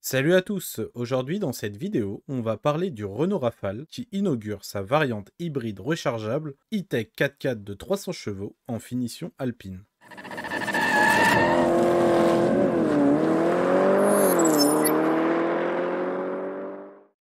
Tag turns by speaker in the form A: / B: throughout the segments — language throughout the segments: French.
A: Salut à tous, aujourd'hui dans cette vidéo, on va parler du Renault Rafale qui inaugure sa variante hybride rechargeable E-Tech 4x4 de 300 chevaux en finition alpine.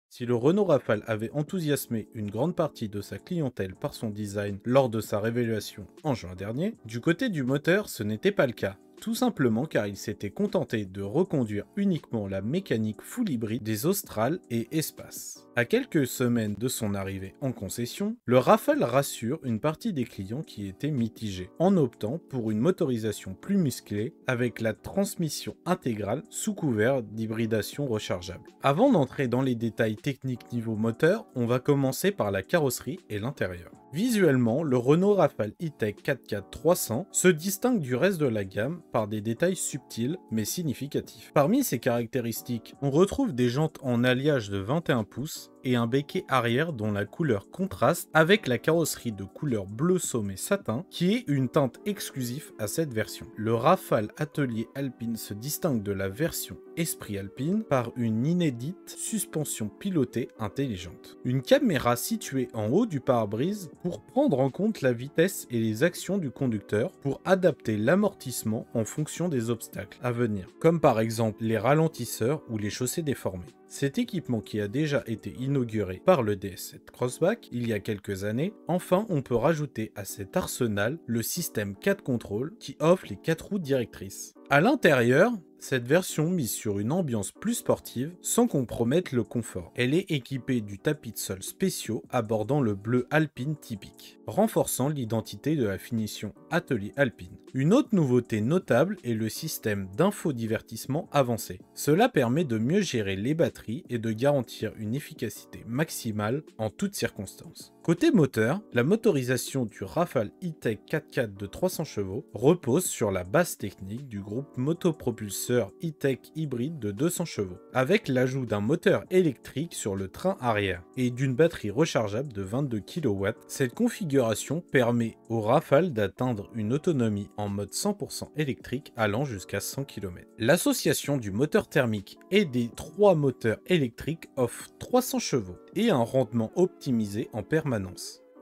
A: Si le Renault Rafale avait enthousiasmé une grande partie de sa clientèle par son design lors de sa révélation en juin dernier, du côté du moteur ce n'était pas le cas. Tout simplement car il s'était contenté de reconduire uniquement la mécanique full hybride des Austral et Espace. À quelques semaines de son arrivée en concession, le Rafale rassure une partie des clients qui étaient mitigés, en optant pour une motorisation plus musclée avec la transmission intégrale sous couvert d'hybridation rechargeable. Avant d'entrer dans les détails techniques niveau moteur, on va commencer par la carrosserie et l'intérieur. Visuellement, le Renault Rafale E-Tech 4x4 300 se distingue du reste de la gamme par des détails subtils mais significatifs. Parmi ces caractéristiques, on retrouve des jantes en alliage de 21 pouces et un béquet arrière dont la couleur contraste avec la carrosserie de couleur bleu sommet satin qui est une teinte exclusive à cette version. Le Rafale Atelier Alpine se distingue de la version Esprit Alpine par une inédite suspension pilotée intelligente. Une caméra située en haut du pare-brise pour prendre en compte la vitesse et les actions du conducteur pour adapter l'amortissement en fonction des obstacles à venir, comme par exemple les ralentisseurs ou les chaussées déformées. Cet équipement qui a déjà été inauguré par le DS7 Crossback il y a quelques années, enfin on peut rajouter à cet arsenal le système 4 Control qui offre les 4 roues directrices. À l'intérieur, cette version mise sur une ambiance plus sportive sans compromettre le confort. Elle est équipée du tapis de sol spéciaux abordant le bleu alpine typique, renforçant l'identité de la finition Atelier Alpine. Une autre nouveauté notable est le système d'infodivertissement avancé. Cela permet de mieux gérer les batteries et de garantir une efficacité maximale en toutes circonstances. Côté moteur, la motorisation du Rafale E-Tech 4x4 de 300 chevaux repose sur la base technique du groupe motopropulseur E-Tech hybride de 200 chevaux, avec l'ajout d'un moteur électrique sur le train arrière et d'une batterie rechargeable de 22 kW. Cette configuration permet au Rafale d'atteindre une autonomie en mode 100% électrique allant jusqu'à 100 km. L'association du moteur thermique et des 3 moteurs électriques offre 300 chevaux et un rendement optimisé en permanence.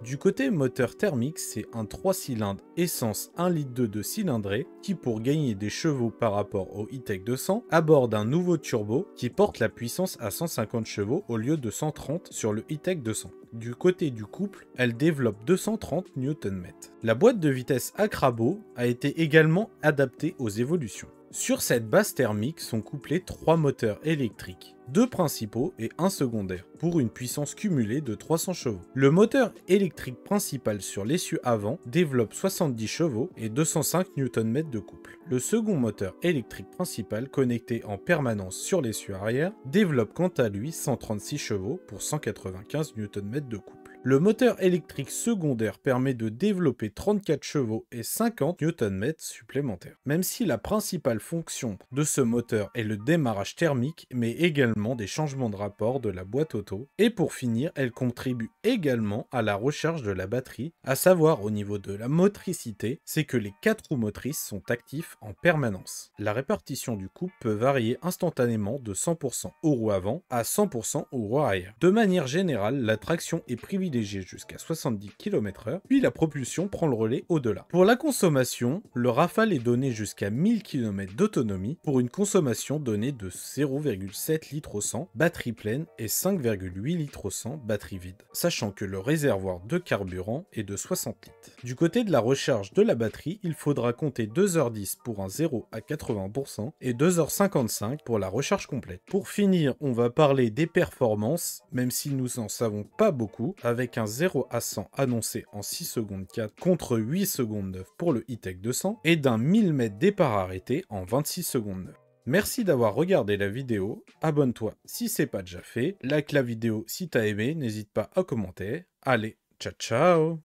A: Du côté moteur thermique, c'est un 3 cylindres essence 1,2 litre de cylindrée qui, pour gagner des chevaux par rapport au E-Tech 200, aborde un nouveau turbo qui porte la puissance à 150 chevaux au lieu de 130 sur le E-Tech 200. Du côté du couple, elle développe 230 Nm. La boîte de vitesse Acrabo a été également adaptée aux évolutions. Sur cette base thermique sont couplés 3 moteurs électriques, 2 principaux et 1 secondaire, pour une puissance cumulée de 300 chevaux. Le moteur électrique principal sur l'essieu avant développe 70 chevaux et 205 Nm de couple. Le second moteur électrique principal connecté en permanence sur l'essieu arrière développe quant à lui 136 chevaux pour 195 Nm de couple. Le moteur électrique secondaire permet de développer 34 chevaux et 50 Nm supplémentaires. Même si la principale fonction de ce moteur est le démarrage thermique, mais également des changements de rapport de la boîte auto. Et pour finir, elle contribue également à la recharge de la batterie, à savoir au niveau de la motricité, c'est que les 4 roues motrices sont actifs en permanence. La répartition du couple peut varier instantanément de 100% aux roues avant à 100% aux roues arrière. De manière générale, la traction est privilégiée jusqu'à 70 km/h, puis la propulsion prend le relais au-delà. Pour la consommation, le Rafale est donné jusqu'à 1000 km d'autonomie pour une consommation donnée de 0,7 litres au 100, batterie pleine, et 5,8 litres au 100, batterie vide, sachant que le réservoir de carburant est de 60 litres. Du côté de la recharge de la batterie, il faudra compter 2h10 pour un 0 à 80% et 2h55 pour la recharge complète. Pour finir, on va parler des performances, même si nous n'en savons pas beaucoup, avec un 0 à 100 annoncé en 6 secondes 4 contre 8 secondes 9 pour le E-Tech 200 et d'un 1000 mètres départ arrêté en 26 secondes 9. Merci d'avoir regardé la vidéo, abonne-toi si c'est pas déjà fait, like la vidéo si t'as aimé, n'hésite pas à commenter. Allez, ciao ciao!